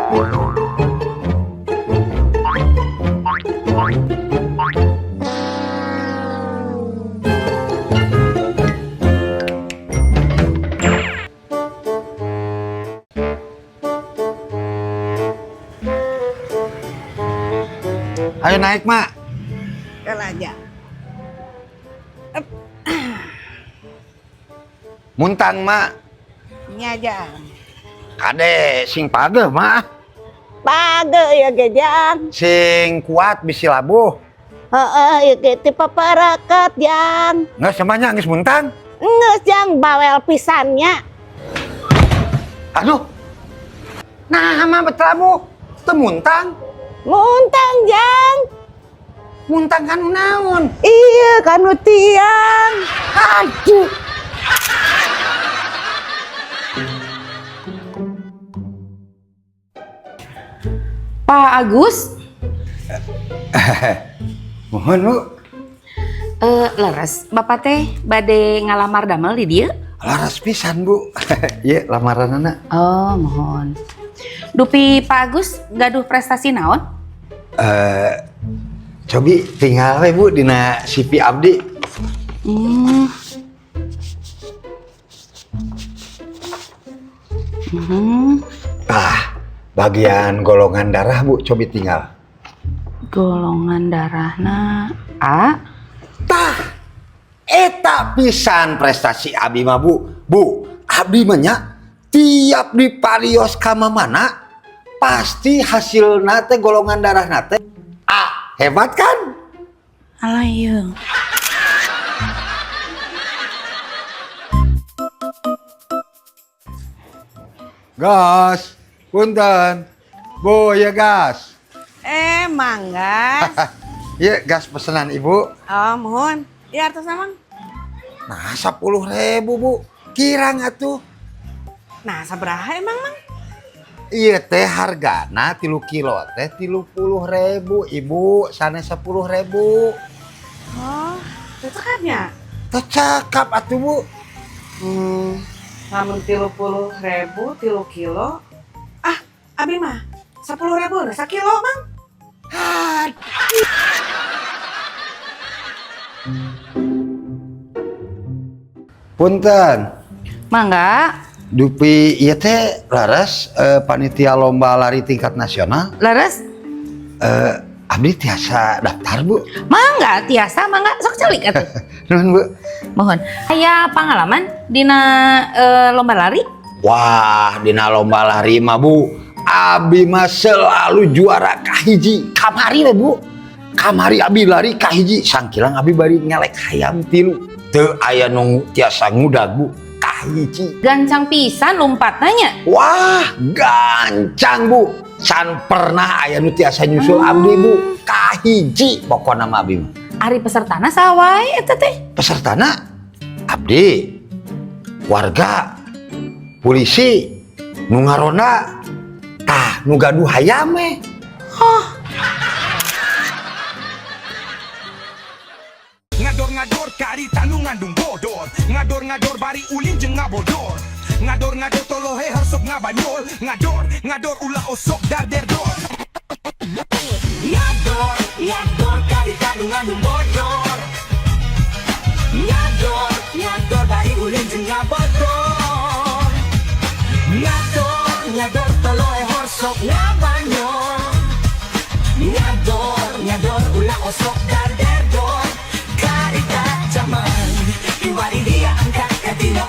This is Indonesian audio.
Ayo naik, Mak. Kalau aja. Muntang, Mak. Ini aja. Kade sing pade, Mak. Page ya gejang. Sing kuat bisi labuh. Heeh, ya gitu paparakat yang. Nggak semuanya geus muntang. Nges yang bawel pisannya. Aduh. Nah, mah betelabu. Teu muntang. Muntang jang. Muntang kan naon? Iya kan tiang. Aduh. Pak Agus, Mohon, Bu. leres, Bapak teh bade ngalamar damel di dieu? Laras pisan, Bu. Iya, lamaranana. Oh, mohon. Dupi Pak Agus gaduh prestasi naon? Cobi tinggal we, Bu, dina CV abdi. Bagian golongan darah, Bu, cobi tinggal. Golongan darahna A. Tah, eta pisan prestasi abdi mah, Bu. Bu, abdi mah nya tiap diparios ka mana pasti hasil nate golongan darah nate A. Hebat kan? Alayeuh. Gas, punten. Bu, ya gas. Manggas. Iya, gas pesanan Ibu. Oh, mohon. Ya artos namang. Nah, 10.000, Bu. Kirang atuh. Nah, sabaraha emang, Mang? Iya teh hargana 3 kilo teh 30.000, Ibu. Sana 10.000. Oh, itu kan ya? Tercakap atuh, Bu. Namun 30.000, 3 kilo. Ah, abi mah 10.000, nah 1 kilo, Mang. Punten. Mangga, Dupi ieu teh laras panitia lomba lari tingkat nasional. leres? Abdi tiasa daftar, Bu. Mangga, tiasa, mangga, sok celik atuh. Nuhun, Bu. Mohon. Aya pangalaman dina lomba lari? Wah, dina lomba lari mah, Bu, Abi mah selalu juara kahiji. Kamari we, Bu. Kamari Abi lari kahiji, sangkilang Abi bari ngelek hayam 3. Teu aya nu tiasa ngudag, Bu. Kahiji. Gancang pisan lompatnya. Wah, gancang, Bu. Can pernah aya nu tiasa nyusul Abdi, Bu. Kahiji pokona mah Abi mah. Ari pesertana sawae eta teh. Pesertana Abdi, warga, polisi, nu ngaronda, tah nu gaduh hayam we. Ngador-ngador kari tanu ngandung bodor. Ngador-ngador bari ulin jeung ngabodor. Ngador-ngador tolohe harsok ngabanyol. Ngador ulah osok darderdor. Ngador kari tanu ngandung bodor. Ngador bari ulin jeung ngabodor. Ngador tolohe harsok ngabanyol. Ngador ulah osok darderdor. Karita zaman, iwari dia angkat katina